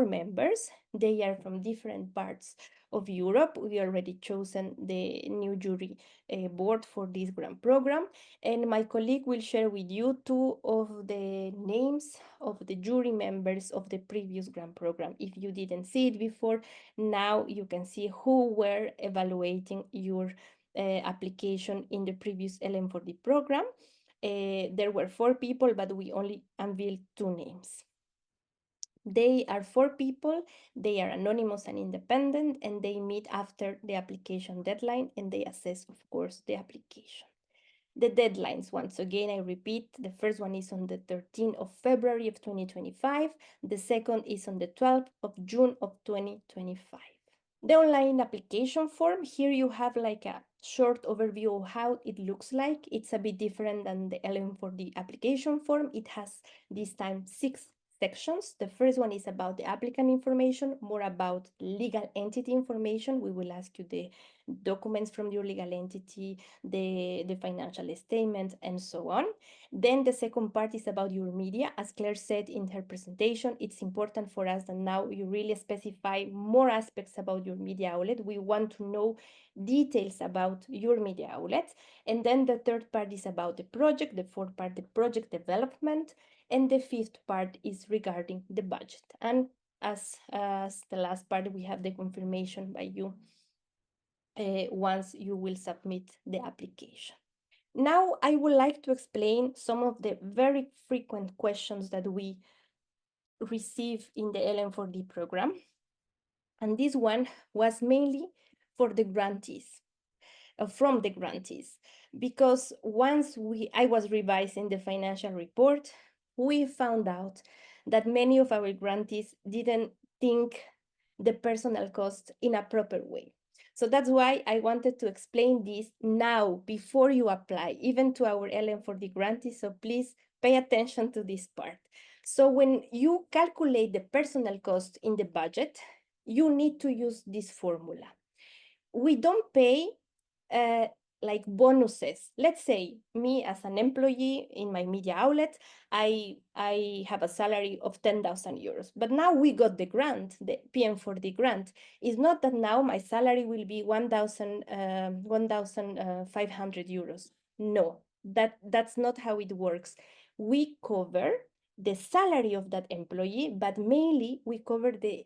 members. They are from different parts of Europe. We already chosen the new jury board for this grant program, and my colleague will share with you two of the names of the jury members of the previous grant program. If you didn't see it before, now you can see who were evaluating your application in the previous LM4D program. There were 4 people, but we only unveiled 2 names. They are 4 people, they are anonymous and independent, and they meet after the application deadline, and they assess, of course, the application. The deadlines, once again, I repeat, the first one is on the 13th of February of 2025, the second is on the 12th of June of 2025. The online application form, here you have like a short overview of how it looks like. It's a bit different than the LM4D application form. It has this time 6 sections. The first one is about the applicant information, more about legal entity information. We will ask you the documents from your legal entity, the financial statement, and so on. Then the second part is about your media. As Claire said in her presentation, it's important for us that now you really specify more aspects about your media outlet. We want to know details about your media outlet. And then the third part is about the project, the fourth part, the project development, and the fifth part is regarding the budget. And as the last part, we have the confirmation by you once you will submit the application. Now, I would like to explain some of the very frequent questions that we receive in the LM4D program. And this one was mainly for the grantees, from the grantees, because once I was revising the financial report, we found out that many of our grantees didn't think the personal cost in a proper way. So that's why I wanted to explain this now before you apply, even to our LM4D grantees. So please pay attention to this part. So when you calculate the personal cost in the budget, you need to use this formula. We don't pay like bonuses. Let's say me as an employee in my media outlet, I have a salary of 10,000 euros, but now we got the grant, the PM4D grant. It's not that now my salary will be 1,500 euros. No, that's not how it works. We cover the salary of that employee, but mainly we cover the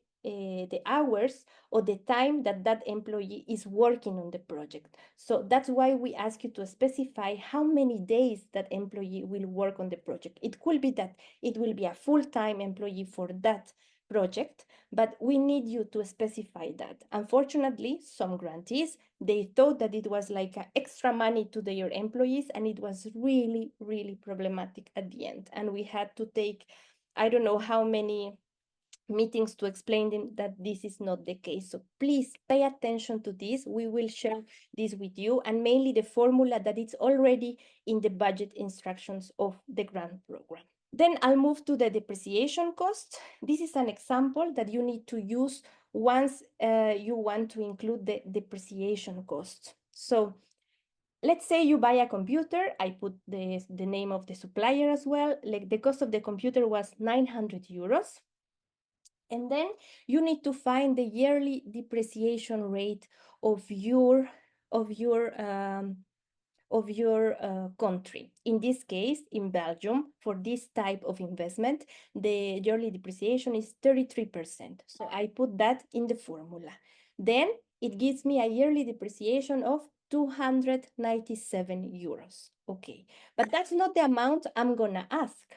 hours or the time that that employee is working on the project. So that's why we ask you to specify how many days that employee will work on the project. It could be that it will be a full-time employee for that project, but we need you to specify that. Unfortunately, some grantees, they thought that it was like extra money to their employees, and it was really, really problematic at the end. And we had to take, I don't know how many meetings to explain them that this is not the case. So please pay attention to this. We will share this with you, and mainly the formula that is already in the budget instructions of the grant program. Then I'll move to the depreciation cost. This is an example that you need to use once you want to include the depreciation cost. So let's say you buy a computer. I put the name of the supplier as well. Like the cost of the computer was 900 euros. And then you need to find the yearly depreciation rate of your country. In this case, in Belgium, for this type of investment, the yearly depreciation is 33%. So I put that in the formula. Then it gives me a yearly depreciation of 297 euros. Okay, but that's not the amount I'm gonna ask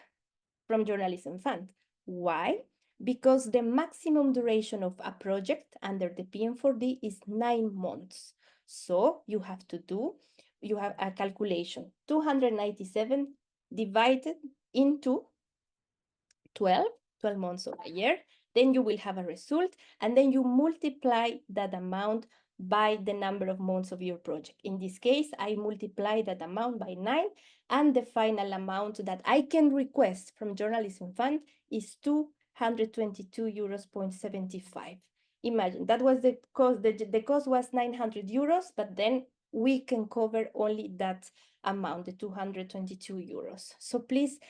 from Journalism Fund. Why? Because the maximum duration of a project under the PM4D is 9 months. So you have a calculation, 297 divided into 12 months of a year, then you will have a result, and then you multiply that amount by the number of months of your project. In this case, I multiply that amount by 9, and the final amount that I can request from Journalism Fund is 222 euros. Imagine, that was the cost. The cost was 900 euros, but then we can cover only that amount, the 222 euros. So please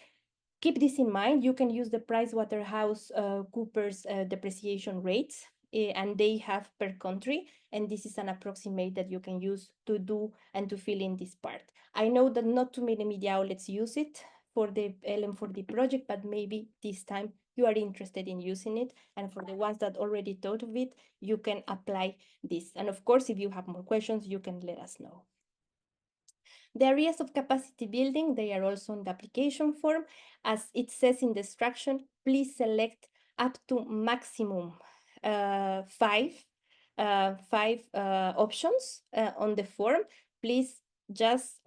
keep this in mind. You can use the PricewaterhouseCoopers depreciation rates, and they have per country, and this is an approximate that you can use to do and to fill in this part. I know that not too many media outlets use it for the LM4D project, but maybe this time you are interested in using it, and for the ones that already thought of it, you can apply this. And of course, if you have more questions, you can let us know. The areas of capacity building, they are also in the application form. As it says in the instruction, please select up to maximum five options on the form. Please just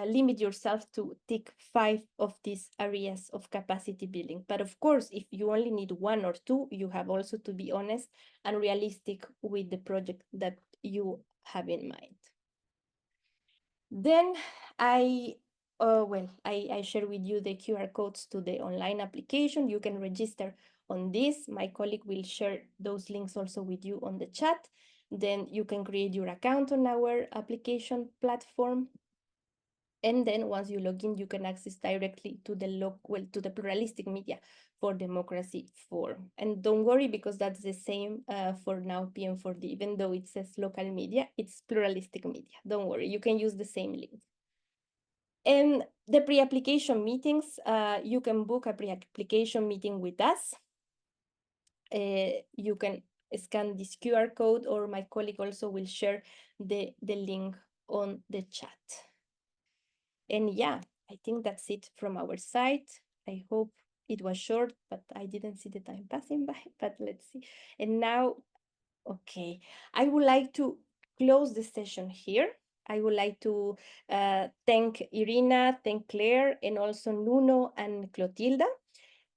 limit yourself to tick 5 of these areas of capacity building. But of course, if you only need 1 or 2, you have also to be honest and realistic with the project that you have in mind. Then I share with you the QR codes to the online application. You can register on this. My colleague will share those links also with you on the chat. Then you can create your account on our application platform. And then once you log in, you can access directly to the Pluralistic Media for Democracy form. And don't worry, because that's the same for now PM4D. Even though it says local media, it's Pluralistic Media. Don't worry, you can use the same link. And the pre-application meetings, you can book a pre-application meeting with us. You can scan this QR code, or my colleague also will share the link on the chat. And yeah, I think that's it from our side. I hope it was short, but I didn't see the time passing by, but let's see. And now, okay, I would like to close the session here. I would like to thank Irina, thank Claire, and also Nuno and Clotilda.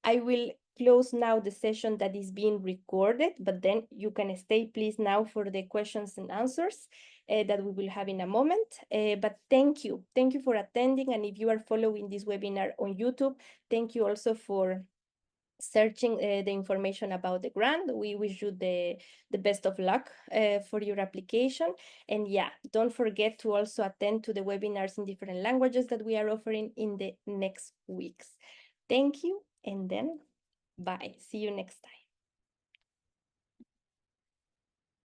I will close now the session that is being recorded, but then you can stay please now for the questions and answers that we will have in a moment. But thank you for attending. And if you are following this webinar on YouTube, thank you also for searching the information about the grant. We wish you the best of luck for your application. And yeah, don't forget to also attend to the webinars in different languages that we are offering in the next weeks. Thank you, and then bye. See you next time.